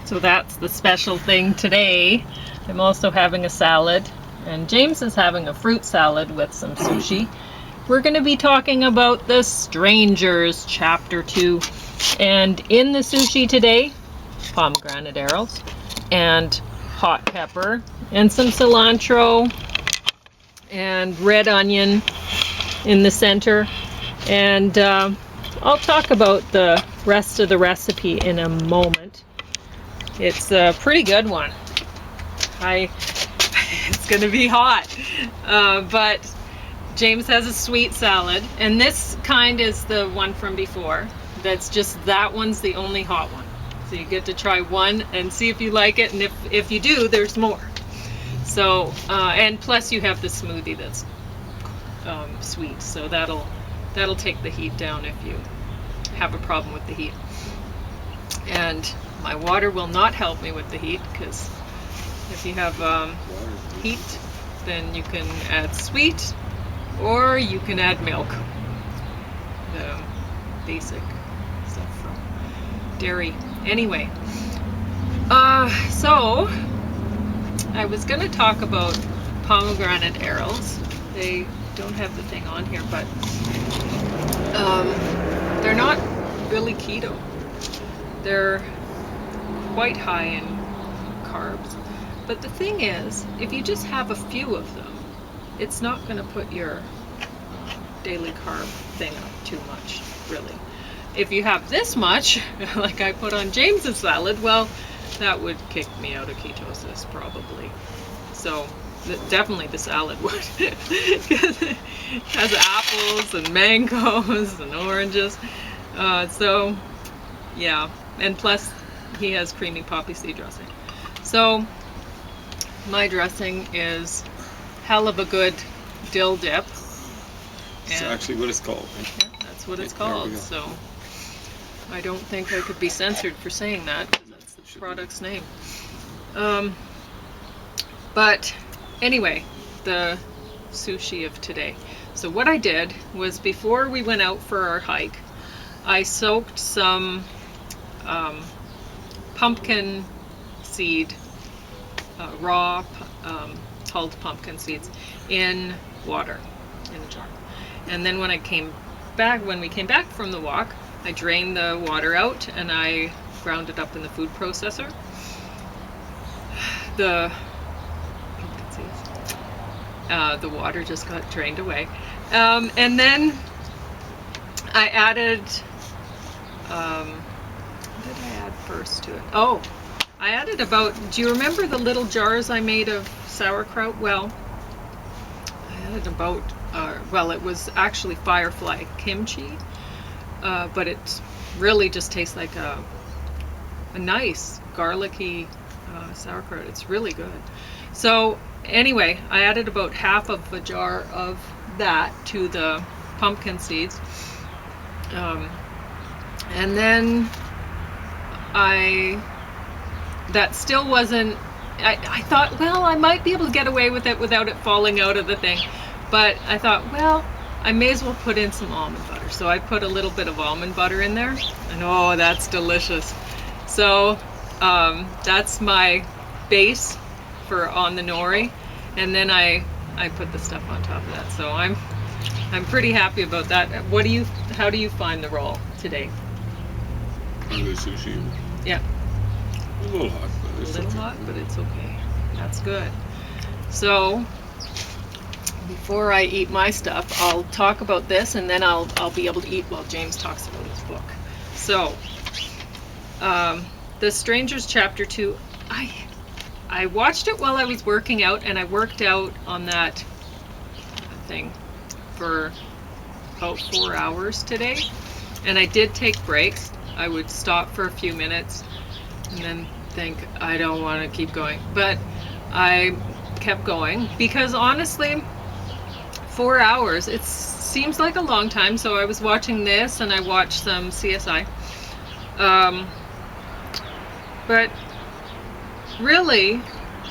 So that's the special thing today. I'm also having a salad, and James is having a fruit salad with some sushi. We're going to be talking about the Strangers, Chapter 2. And in the sushi today, pomegranate arils, and hot pepper, and some cilantro, and red onion in the center. And I'll talk about the rest of the recipe in a moment. It's a pretty good one. It's going to be hot. But James has a sweet salad, and this kind is the one from before. That's just, that one's the only hot one. So you get to try one and see if you like it, and if you do, there's more. So, and plus you have the smoothie that's sweet, so that'll take the heat down if you have a problem with the heat. And my water will not help me with the heat, because if you have heat, then you can add sweet, or you can add milk. The basic stuff from dairy. Anyway, so I was going to talk about pomegranate arils. They don't have the thing on here, but they're not really keto. They're quite high in carbs. But the thing is, if you just have a few of them, it's not going to put your daily carb thing up too much, really. If you have this much, like I put on James's salad, well, that would kick me out of ketosis, probably. So, definitely the salad would. Because it has apples and mangoes and oranges. So, yeah. And plus, he has creamy poppyseed dressing. So, my dressing is Helluva good dill dip. That's actually what it's called. Yeah, that's what it's called. So I don't think I could be censored for saying that, because that's the product's name. But anyway, the sushi of today. So what I did was, before we went out for our hike, I soaked some pumpkin seed, raw hulled pumpkin seeds in water in a jar. And then when we came back from the walk, I drained the water out and I ground it up in the food processor. The pumpkin seeds. The water just got drained away. And then I added, what did I add first to it? Oh, I added about, do you remember the little jars I made of sauerkraut? Well, I added about, well, it was actually Firefly kimchi, but it really just tastes like a nice garlicky sauerkraut. It's really good. So anyway, I added about half of a jar of that to the pumpkin seeds. And then that still wasn't, I thought, well, I might be able to get away with it without it falling out of the thing. But I thought, well, I may as well put in some almond butter. So I put a little bit of almond butter in there, and oh, that's delicious. So that's my base for on the nori, and then I put the stuff on top of that. So I'm pretty happy about that. How do you find the roll today? On the sushi. Yeah. A little hot, but it's okay. But it's okay. That's good. So before I eat my stuff, I'll talk about this, and then I'll be able to eat while James talks about his book. So, The Strangers Chapter 2, I watched it while I was working out, and I worked out on that thing for about 4 hours today. And I did take breaks. I would stop for a few minutes and then think, I don't want to keep going. But I kept going because honestly, 4 hours, it seems like a long time. So I was watching this and I watched some CSI. But really,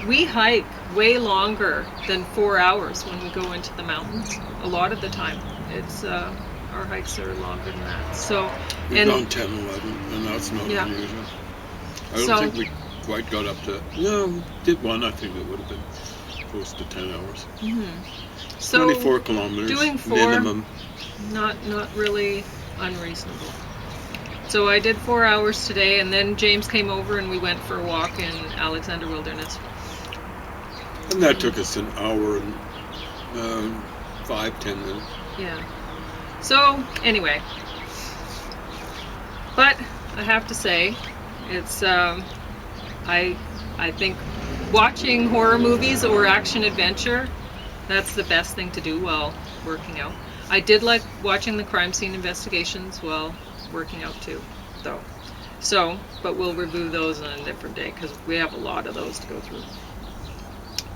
we hike way longer than 4 hours when we go into the mountains. A lot of the time, it's our hikes are longer than that. So we've gone 10, 11, and that's not unusual. I don't think quite got up to. No, did one. I think it would have been close to 10 hours. So 24 kilometers doing 4, minimum. not really unreasonable. So I did 4 hours today, and then James came over and we went for a walk in Alexander Wilderness. And that took us an hour and 5-10 minutes. Yeah. So anyway, but I have to say, it's I think watching horror movies or action adventure, that's the best thing to do while working out. I did like watching the crime scene investigations while working out too, though. So, but we'll review those on a different day because we have a lot of those to go through.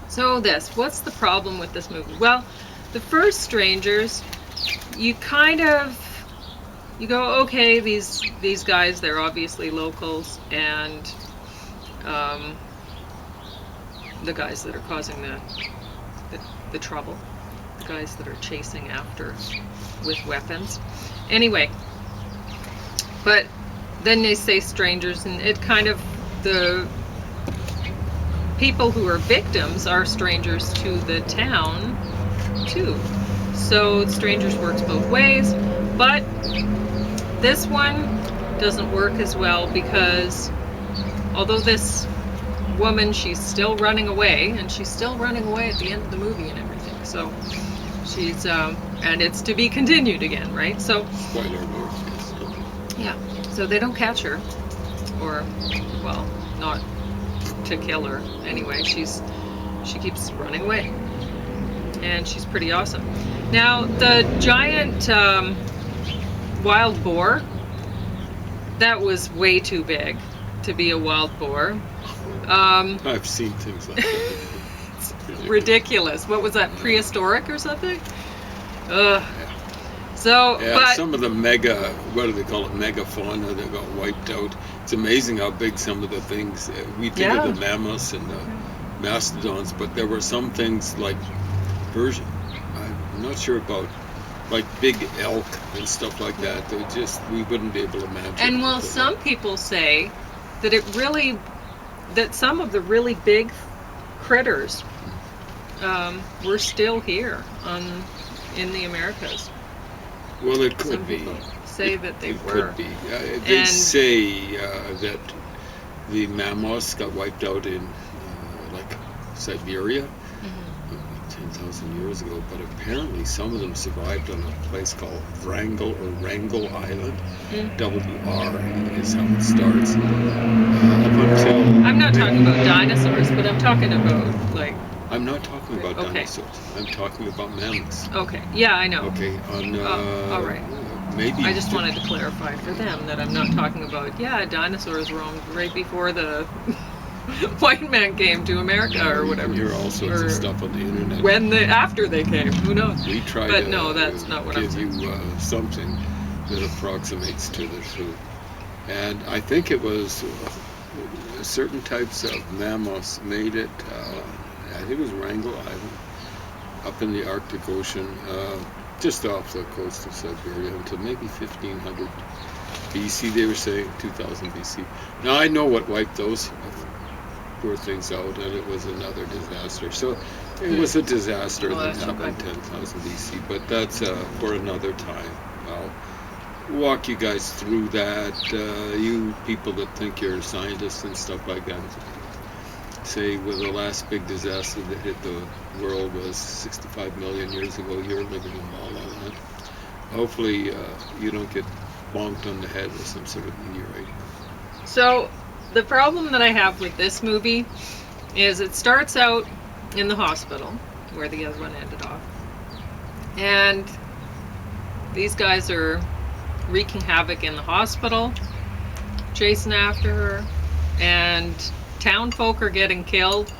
So what's the problem with this movie? Well, the first Strangers, you go, okay, these guys, they're obviously locals, and the guys that are causing the trouble, the guys that are chasing after with weapons. Anyway, but then they say strangers, and it kind of, the people who are victims are strangers to the town too. So strangers works both ways, but this one doesn't work as well because although this woman, she's still running away, and she's still running away at the end of the movie and everything. So she's and it's to be continued again, right? So Spoiler alert. yeah, so they don't catch her, or well, not to kill her anyway. She keeps running away, and she's pretty awesome. Now the giant wild boar, that was way too big to be a wild boar. I've seen things like that. It's ridiculous. What was that, prehistoric or something? Ugh. So, Yeah, but some of the what do they call it, megafauna that got wiped out. It's amazing how big some of the things, we think of the mammoths and the mastodons, but there were some things like I'm not sure about, like big elk and stuff like that. We wouldn't be able to imagine. And well, some people say that some of the really big critters were still here in the Americas. Well, it could Some be. people say that they It were. could be. They say that the mammoths got wiped out in like Siberia 10,000 years ago, but apparently some of them survived on a place called Wrangel Island. WR is how it starts. Up until I'm not talking about dinosaurs, but I'm talking about like. I'm not talking about Okay. dinosaurs. I'm talking about mammoths. Okay. Yeah, I know. Okay. All right. Maybe. I just wanted to clarify for them that I'm not talking about, dinosaurs roamed right before the white man came to America or whatever. You hear all sorts of stuff on the internet. After they came, who knows? We try but to no, that's not what I'm give saying. you something that approximates to the truth. And I think it was certain types of mammoths made it, I think it was Wrangel Island, up in the Arctic Ocean, just off the coast of Siberia, until maybe 1500 BC, they were saying, 2000 BC. Now I know what wiped those poor things out, and it was another disaster. So it was a disaster that happened 10,000 BC, but that's for another time. I'll walk you guys through that. You people that think you're scientists and stuff like that, say, well, the last big disaster that hit the world was 65 million years ago. You're living in La La Land. Hopefully you don't get bonked on the head with some sort of meteorite. So the problem that I have with this movie is it starts out in the hospital where the other one ended off, and these guys are wreaking havoc in the hospital, chasing after her, and town folk are getting killed.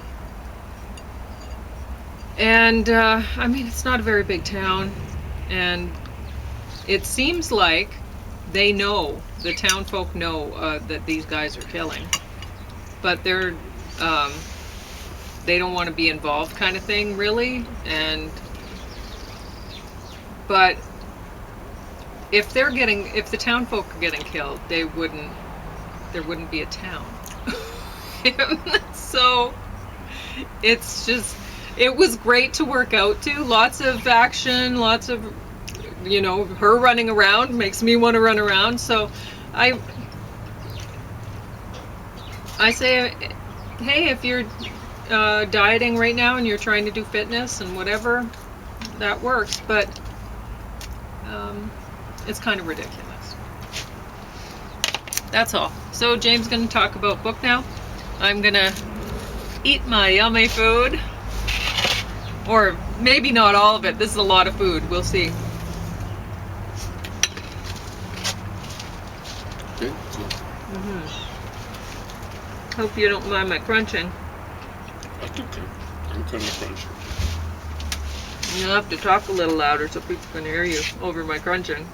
And I mean, it's not a very big town, and it seems like the town folk know that these guys are killing, but they don't want to be involved, kind of thing, really. But if the town folk are getting killed, there wouldn't be a town. gym. So it's just, it was great to work out too. Lots of action, lots of, her running around makes me want to run around. So I say, hey, if you're dieting right now and you're trying to do fitness and whatever, that works, but it's kind of ridiculous. That's all. So James is going to talk about book now. I'm going to eat my yummy food. Or maybe not all of it. This is a lot of food. We'll see. Okay. Hope you don't mind my crunching. That's okay. I'm kind of crunchy. You'll have to talk a little louder so people can hear you over my crunching.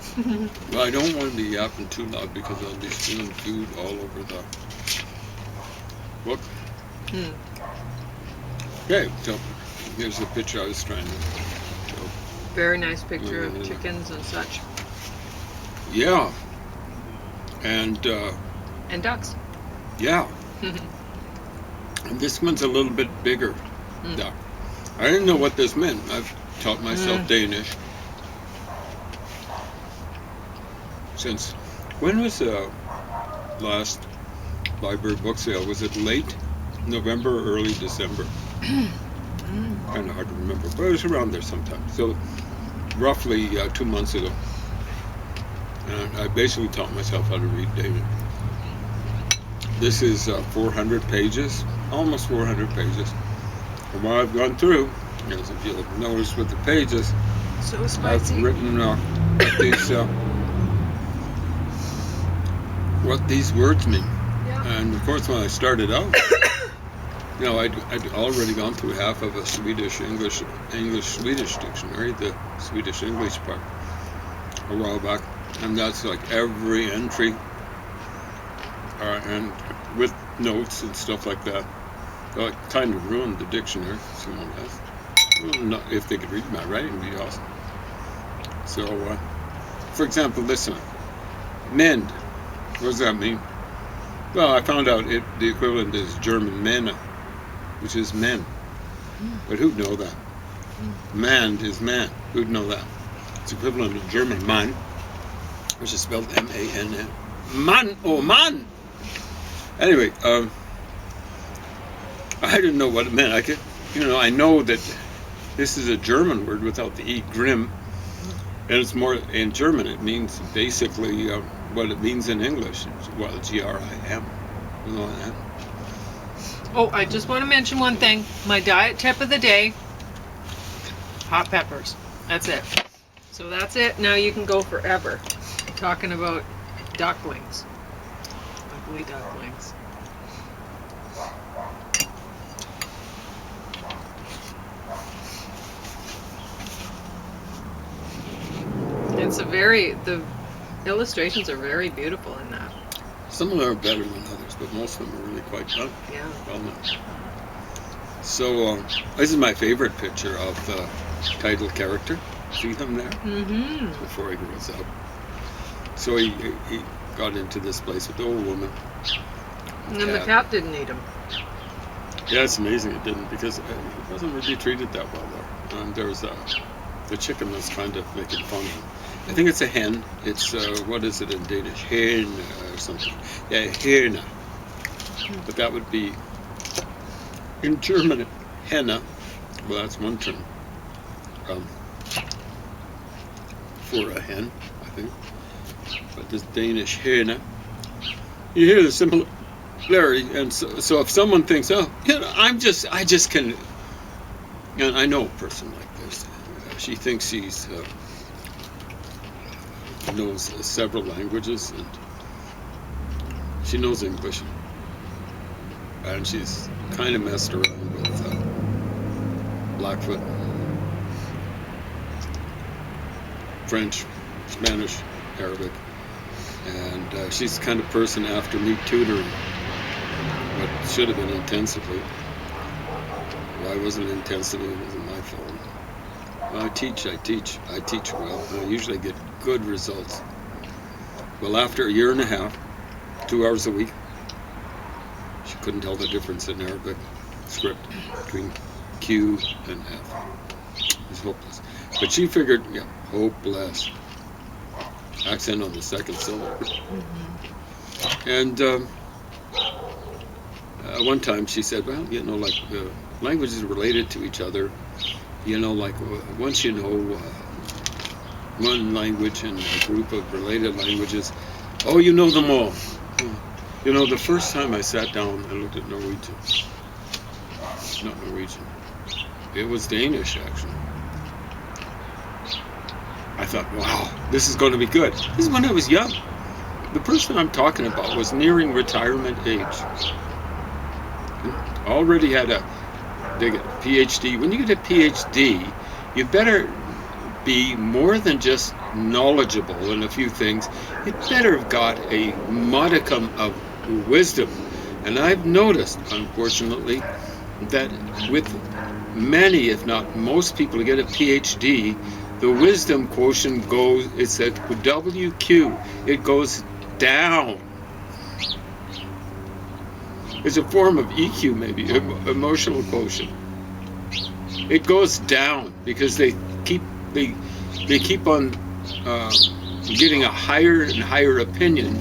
Well, I don't want to be yapping too loud because I'll be spilling food all over the book. Okay, so here's the picture I was trying to show. Very nice picture of chickens and such. Yeah. And ducks. Yeah. And this one's a little bit bigger duck. I didn't know what this meant. I've taught myself Danish. Since when was the last library book sale? Was it late November or early December? Kind of hard to remember, but it was around there sometime. So roughly 2 months ago. And I basically taught myself how to read Danish. This is 400 pages, almost 400 pages. And what I've gone through, as if you'll notice with the pages, so spicy. I've written what these words mean. Yeah. And of course, when I started out, I'd already gone through half of a English-Swedish dictionary, the Swedish-English part, a while back. And that's like every entry, and with notes and stuff like that. It kind of ruined the dictionary, someone else. Well, if they could read my writing, it'd be awesome. So, for example, this one, mend. What does that mean? Well, I found out the equivalent is German Männer, which is men. But who'd know that? Mand is man. Who'd know that? It's equivalent to German Mann, which is spelled M-A-N-N. Man, oh man! Anyway, I didn't know what it meant. I know that this is a German word without the E, grim. And it's more, in German, it means basically what it means in English. Well, G-R-I-M. You know that? Oh, I just want to mention one thing. My diet tip of the day, hot peppers. That's it. So that's it. Now you can go forever talking about ducklings. Ugly ducklings. The illustrations are very beautiful in that. Some of them are better than others, but most of them are really quite well done. So this is my favorite picture of the title character. See him there? Before he grows up. So he got into this place with the old woman. And then the cat didn't eat him. Yeah, it's amazing it didn't, because it wasn't really treated that well there. And there was the chicken was kind of making fun of him. I think it's a hen. It's, what is it in Danish? Hen or something. Yeah, hena. But that would be, in German, henna. Well, that's one term. For a hen, I think. But this Danish hena. You hear the similarity. And so if someone thinks, I just can, and I know a person like this. She thinks she's knows several languages, and she knows English, and she's kind of messed around with Blackfoot, French, Spanish, Arabic, and she's the kind of person after me tutoring what should have been intensively. Why wasn't intensity? It wasn't my fault. Well, I teach well, and I usually get good results. Well, after a year and a half, 2 hours a week, She couldn't tell the difference in Arabic script between Q and F. It was hopeless. But she figured, yeah, hopeless. Accent on the second syllable. And one time she said, well, you know, like languages related to each other, you know, like once you know one language and a group of related languages, oh, you know them all. You know, the first time I sat down and looked at Norwegian, not Norwegian, it was Danish actually. I thought, wow, this is going to be good. This is when I was young. The person I'm talking about was nearing retirement age. Already had a PhD. When you get a PhD, you better be more than just knowledgeable in a few things. You better have got a modicum of wisdom. And I've noticed, unfortunately, that with many, if not most people who get a PhD, the wisdom quotient goes, it's at WQ, it goes down. It's a form of EQ, maybe, emotional quotient. It goes down because they keep on getting a higher and higher opinion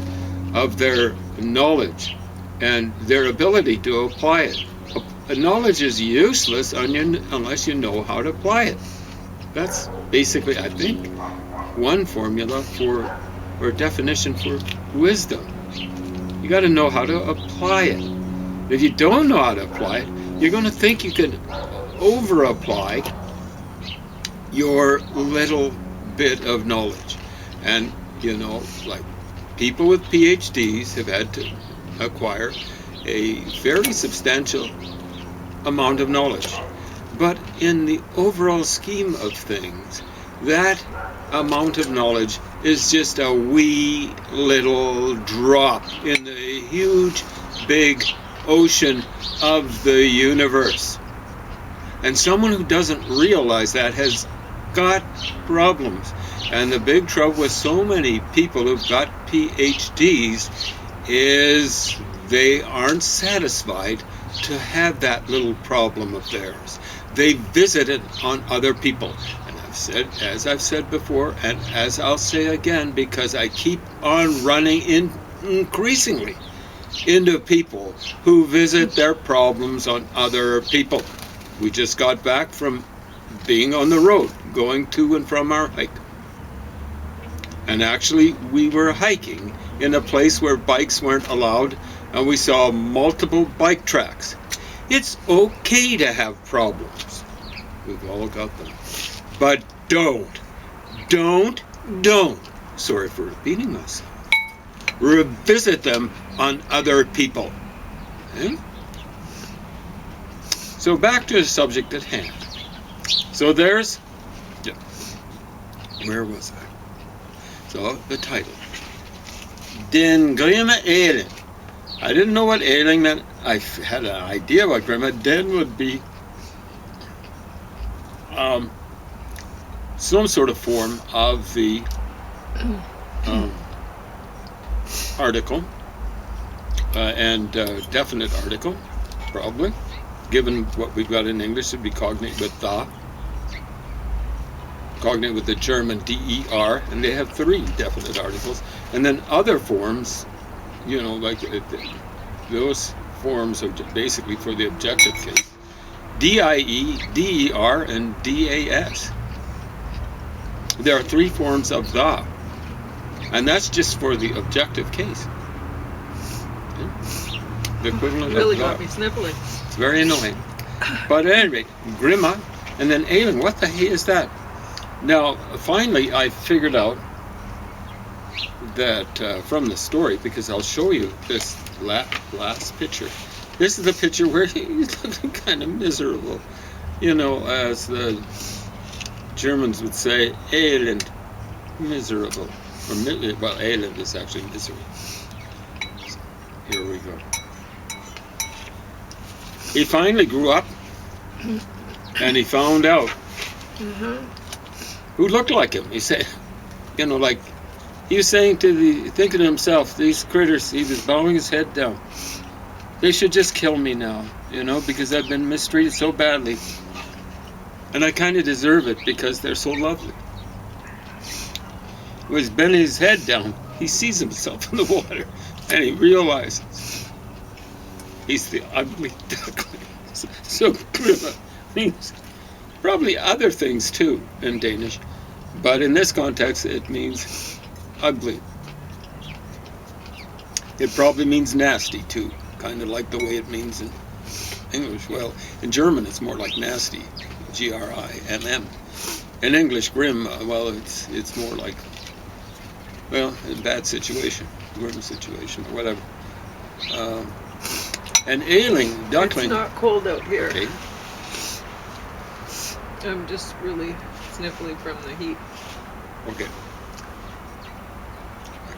of their knowledge and their ability to apply it. Knowledge is useless unless you know how to apply it. That's basically, I think, one formula for, or definition for wisdom. You got to know how to apply it. If you don't know how to apply it, you're going to think you can over-apply your little bit of knowledge. And, you know, like people with PhDs have had to acquire a very substantial amount of knowledge. But in the overall scheme of things, that amount of knowledge is just a wee little drop in the huge, big ocean of the universe. And someone who doesn't realize that has got problems. And the big trouble with so many people who've got PhDs is they aren't satisfied to have that little problem of theirs. They visit it on other people. And as I've said before, and as I'll say again, because I keep on running in increasingly into people who visit their problems on other people. We just got back from being on the road, going to and from our hike. And actually, we were hiking in a place where bikes weren't allowed, and we saw multiple bike tracks. It's okay to have problems. We've all got them. But don't, sorry for repeating myself, revisit them on other people. Okay? So back to the subject at hand. So there's, where was I? So the title. Den grimme elen. I didn't know what ailing meant. I had an idea what grimme. Den would be some sort of form of the article, and definite article, probably. Given what we've got in English, it would be cognate with the. Cognate with the German der, and they have 3 definite articles. And then other forms, you know, like those forms are basically for the objective case. die, der, and das. There are 3 forms of the, and that's just for the objective case. Okay? The equivalent really of the. got me sniffling. It's very annoying. But at any rate, grimme, and then ailing. What the hey is that? Now, finally, I figured out that from the story, because I'll show you this last picture. This is the picture where he's looking kind of miserable. You know, as the Germans would say, elend, miserable. Or, well, elend is actually misery. So, here we go. He finally grew up, and he found out who looked like him. He said, you know, like, he was saying thinking to himself, these critters, he was bowing his head down. They should just kill me now, because I've been mistreated so badly. And I kind of deserve it because they're so lovely. When he's bending his head down, he sees himself in the water, and he realizes he's the ugly duckling. So Grima means probably other things too in Danish, but in this context it means ugly. It probably means nasty too, kind of like the way it means in English. Well, in German it's more like nasty, Grimm. In English, grim, well, it's more like, well, a bad situation, grim situation, or whatever. An ailing duckling. It's not cold out here. Okay. I'm just really sniffly from the heat. Okay.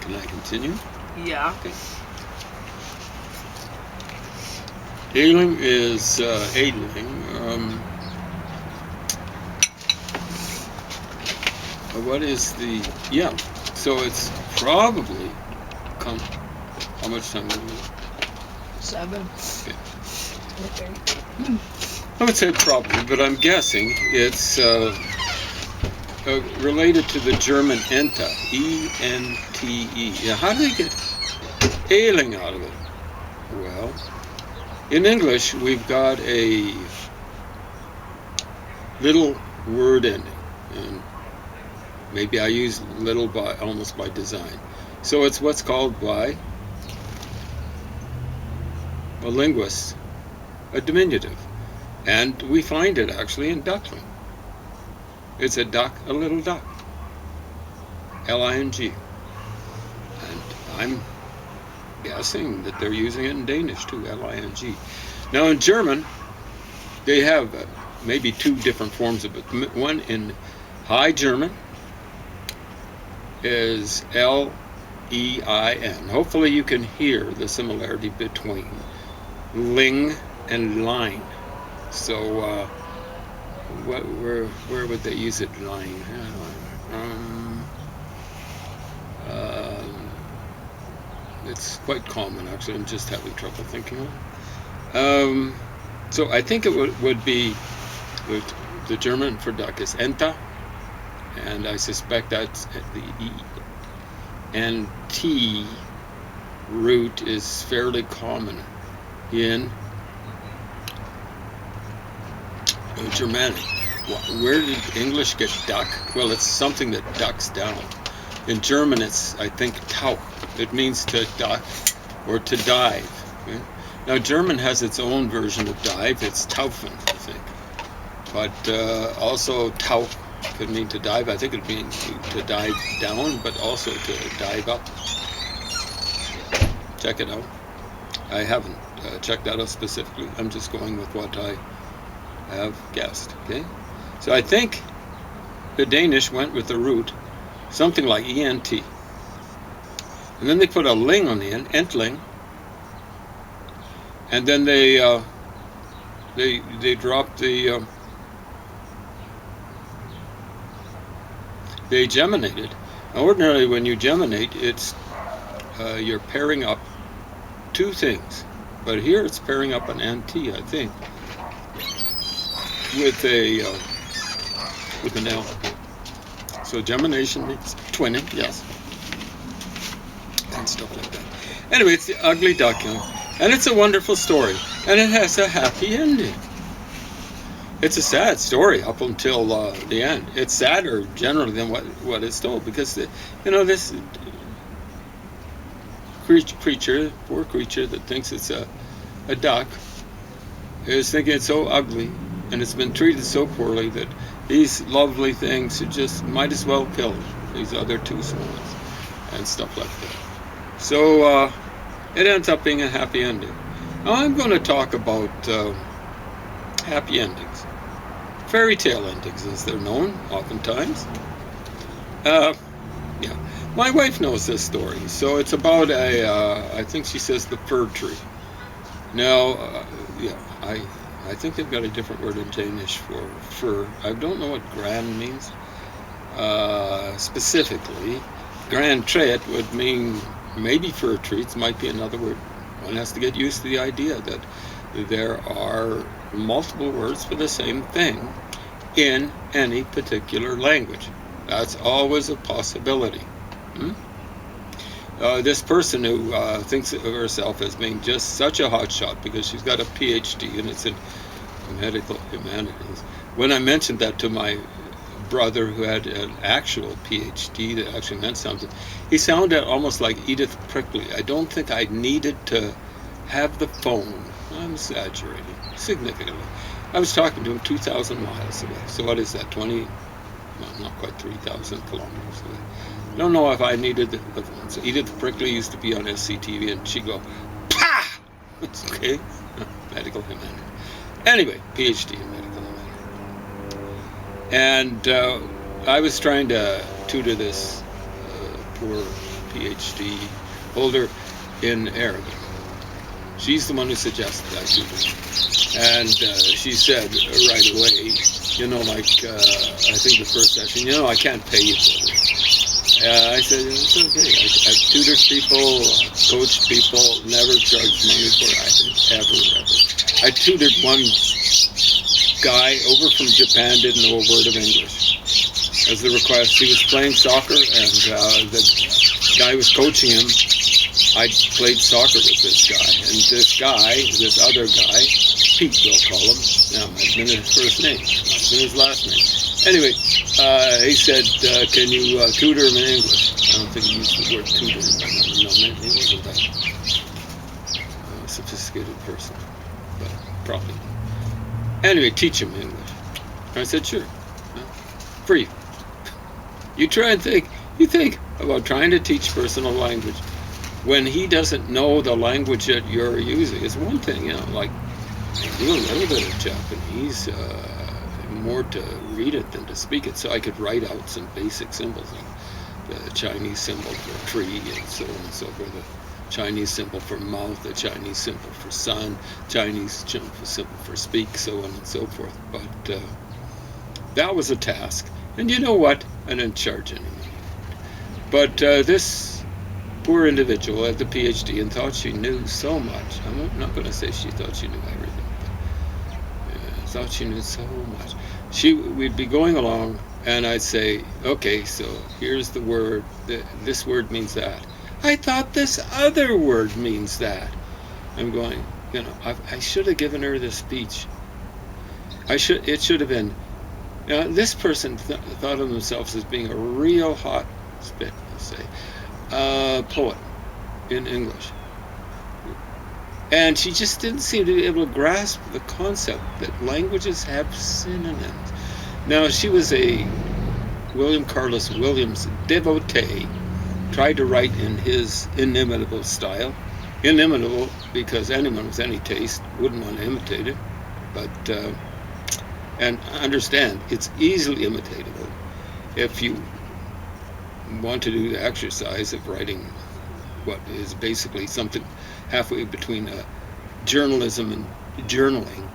Can I continue? Yeah. Okay. Ailing is ailing. What is the? Yeah. So it's probably come. How much time do we have? 7. Okay. I would say probably, but I'm guessing it's related to the German Ente, E-N-T-E. Yeah, how do they get ailing out of it? Well, in English, we've got a little word ending, and maybe I use little by almost by design. So it's what's called by a linguist a diminutive. And we find it actually in duckling. It's a duck, a little duck. L-I-N-G. And I'm guessing that they're using it in Danish too, L-I-N-G. Now in German, they have maybe 2 different forms of it. One in High German is L-E-I-N. Hopefully you can hear the similarity between ling and line. So where would they use it? Line. It's quite common actually. I'm just having trouble thinking of it. So I think it would be the German for duck is Ente, and I suspect that's the E and T root is fairly common in Germanic. Where did English get duck? Well, it's something that ducks down. In German, it's, I think, tauch. It means to duck or to dive. Okay? Now, German has its own version of dive. It's tauchen, I think. But also tauch could mean to dive. I think it means to dive down, but also to dive up. Check it out. I haven't checked that out specifically. I'm just going with what I have guessed. Okay, so I think the Danish went with the root, something like ENT, and then they put a ling on the end, entling, and then they dropped the they geminated. Now, ordinarily, when you geminate, it's you're pairing up 2 things, but here it's pairing up an NT, I think, with an L. So gemination means twinning, yes, and stuff like that. Anyway, it's the ugly duckling, and it's a wonderful story, and it has a happy ending. It's a sad story up until the end. It's sadder generally than what is told, because this creature, poor creature that thinks it's a duck, is thinking it's so ugly and it's been treated so poorly that these lovely things just might as well kill these other 2 swans and stuff like that. So it ends up being a happy ending. Now I'm going to talk about happy endings. Fairy tale endings, as they're known oftentimes. Yeah, my wife knows this story. So it's about I think she says the fir tree. Now, yeah, I think they've got a different word in Danish for fir. I don't know what gran means specifically. Gran træet would mean maybe fir trees, might be another word. one has to get used to the idea that there are multiple words for the same thing in any particular language. That's always a possibility. This person who thinks of herself as being just such a hotshot because she's got a PhD and it's in medical humanities. When I mentioned that to my brother who had an actual PhD that actually meant something, he sounded almost like Edith Prickly. I don't think I needed to have the phone. I'm exaggerating significantly. I was talking to him 2,000 miles away. So what is that, 20, well, not quite 3,000 kilometers away. I don't know if I needed the phone. So Edith Prickly used to be on SCTV and she'd go, "Pah!" It's okay. Medical humanity. Anyway, PhD in medical humanity. And I was trying to tutor this poor PhD holder in Arabic. She's the one who suggested I tutor. And she said right away, I think the first session, I can't pay you for this. I said, it's okay. I tutored people, coached people, never charged money for it, ever. I tutored one guy over from Japan, didn't know a word of English. As the request, he was playing soccer, and the guy was coaching him. I played soccer with this guy, and this other guy, Pete, we'll call him. Now, might have been his first name, might have been his last name. Anyway, he said, can you tutor him in English? I don't think he used the word tutor. No, he wasn't that sophisticated person, but probably. Anyway, teach him English. I said, sure, free. You try and think about trying to teach person a language when he doesn't know the language that you're using. It's one thing, like I do a little bit of Japanese, more to read it than to speak it, so I could write out some basic symbols, like the Chinese symbol for tree and so on and so forth, the Chinese symbol for mouth, the Chinese symbol for sun, Chinese symbol for speak, so on and so forth. But that was a task. And you know what? I didn't charge any money. But this poor individual had the PhD and thought she knew so much. I'm not going to say she thought she knew everything, but thought she knew so much. We'd be going along, and I'd say, okay, so here's the word. This word means that. I thought this other word means that. I'm going, I should have given her the speech. It should have been, this person thought of themselves as being a real hot spit, let's say, poet in English. And she just didn't seem to be able to grasp the concept that languages have synonyms. Now, she was a William Carlos Williams devotee, tried to write in his inimitable style. Inimitable because anyone with any taste wouldn't want to imitate it. But, and understand, it's easily imitatable if you want to do the exercise of writing what is basically something halfway between journalism and journaling.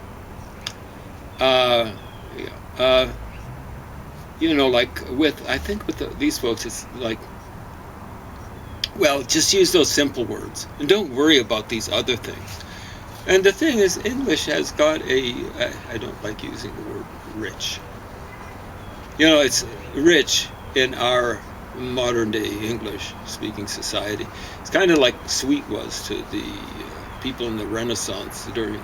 With these folks, it's like, well, just use those simple words and don't worry about these other things. And the thing is, English has got I don't like using the word rich. It's rich in our modern day English speaking society. It's kind of like sweet was to the people in the Renaissance during